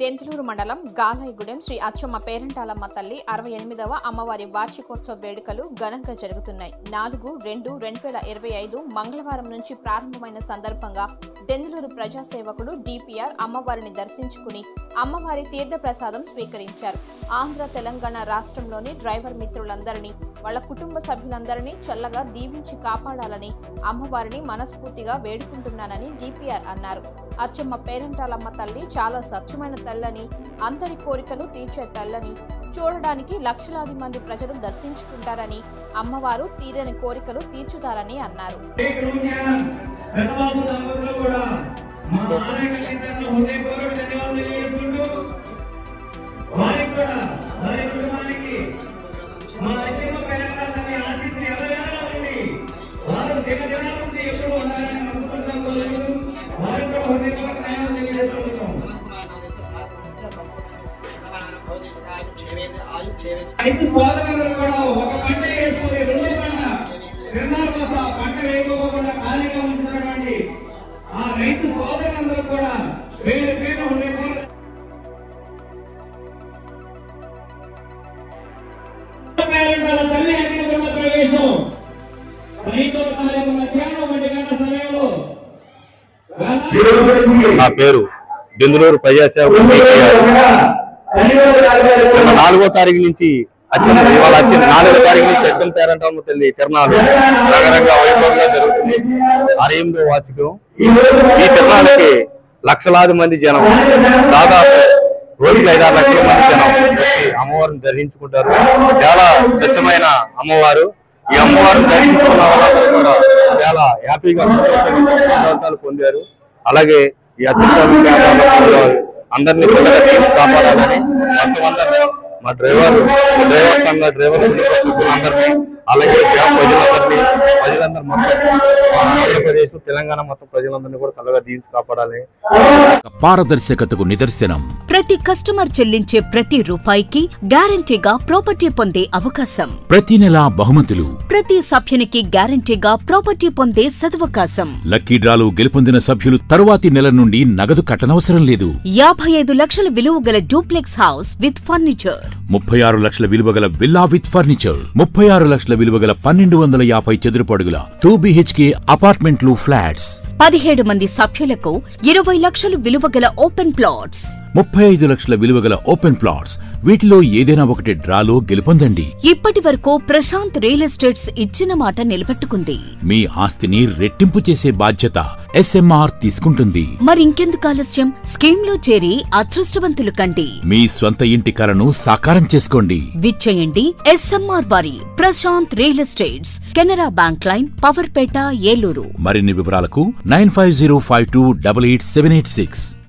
దెంతులూరు మండలం గాలాయిగూడెం శ్రీ అచ్చమ్మ పేరంటాలమ్మ తల్లి 68వ అమ్మవారి వార్షికోత్సవ వేడుకలు ఘనంగా జరుగుతున్నాయి. 4/2/2025 మంగళవారం నుంచి ప్రారంభమైన సందర్భంగా దెంతులూరు ప్రజాసేవకుడు డిపిఆర్ అమ్మవారిని దర్శించుకుని అమ్మవారి తీర్థ ప్రసాదం స్వీకరించారు. ఆంధ్ర తెలంగాణ రాష్ట్రంలోని డ్రైవర్ మిత్రులందరినీ వాళ్ళ కుటుంబ సభ్యులందరినీ చల్లగా దీవించి కాపాడాలని అమ్మవారిని మనస్ఫూర్తిగా వేడుకుంటున్నానని డిపిఆర్ అన్నారు. అచ్చమ్మ పేరంటాలమ్మ తల్లి చాలా స్వచ్ఛమైన తల్లని, అందరి కోరికలు తీర్చే తల్లని, చూడడానికి లక్షలాది మంది ప్రజలు దర్శించుకుంటారని, అమ్మవారు తీరని కోరికలు తీర్చుతారని అన్నారు. రైతు సోదరులు కూడా ఒక పంట వేసుకుని రెండో పంట వేయకోకుండా ఖాళీగా ఉంటున్నటువంటి ఆ రైతు సోదరులందరూ కూడా పేరు పేరు తల్లి అగ్నిగుండ ప్రవేశం 5వ తారీఖు మధ్యాహ్నం 1 గంటల సమయంలో. నా పేరు దెంతులూరు ప్రజాసేవకుడు 4వ తారీఖు నుంచి అచ్చమ్మ 4వ తారీఖు నుంచి అచ్చమ్మ పేరంటాలమ్మ తల్లి తిరణాలు నగరంగా వైభవంగా జరుగుతుంది. 68వ వార్షికం. ఈ తిరణాలకి లక్షలాది మంది జనం, దాదాపు రోజుకి 5-6 లక్షల మంది జనం వచ్చి అమ్మవారిని దర్శించుకుంటారు. చాలా స్వచ్ఛమైన అమ్మవారు. ఈ అమ్మవారిని దర్శించుకున్న వాళ్ళందరూ కూడా చాలా హ్యాపీగా సంతోషాలు పొందారు. అలాగే ఈ అచ్చమ్మ అందరినీ కాపాడాలని మా డ్రైవర్ సంఘ డ్రైవర్ అందరినీ, అలాగే ప్రజలందరూ మొత్తం ఆంధ్రప్రదేశ్ తెలంగాణ మొత్తం ప్రజలందరినీ కూడా చల్లగా దీవించి కాపాడాలి. పారదర్శకతకు నిదర్శనం. ప్రతి కస్టమర్ చెల్లించే ప్రతి రూపాయికి గ్యారంటీగా ప్రాపర్టీ పొందే అవకాశం. ప్రతి నెల బహుమతులు. ప్రతి సభ్యునికి గ్యారంటీగా ప్రాపర్టీ పొందే సదవకాశం. లక్కీ డ్రాలు గెలుపొందిన సభ్యులు తరువాతి నెల నుండి నగదు కట్టనవసరం లేదు. 55 లక్షల విలువ గల డూప్లెక్స్ హౌస్ విత్ ఫర్నిచర్. 36 లక్షల విలువ గల విల్లా విత్ ఫర్నిచర్. 36 లక్షల విలువ గల 1250 చదురపు అడుగుల 2 BHK అపార్ట్మెంట్లు, ఫ్లాట్స్. 17 మంది సభ్యులకు 20 లక్షలు విలువ గల ఓపెన్ ప్లాట్స్. 35 లక్షల విలువ గల ఓపెన్ ప్లాట్స్. వీటిలో ఏదైనా ఒకటి డ్రాలో గెలుపొందండి. ఇప్పటి వరకు ప్రశాంత్ రియల్ ఎస్టేట్స్ ఇచ్చిన మాట నిలబెట్టుకుంది. మీ ఆస్తిని రెట్టింపు చేసే బాధ్యత SMR తీసుకుంటుంది. మరింకెందుకు ఆలస్యం? స్కీమ్ లో చేరి అదృష్టవంతులు కండి. మీ స్వంత ఇంటి కలను సాకారం చేసుకోండి. విచ్చేయండి SMR వారి Prashanth real estates, Canara bank line, Powerpet, Eluru. మరిన్ని వివరాలకు 9505288786.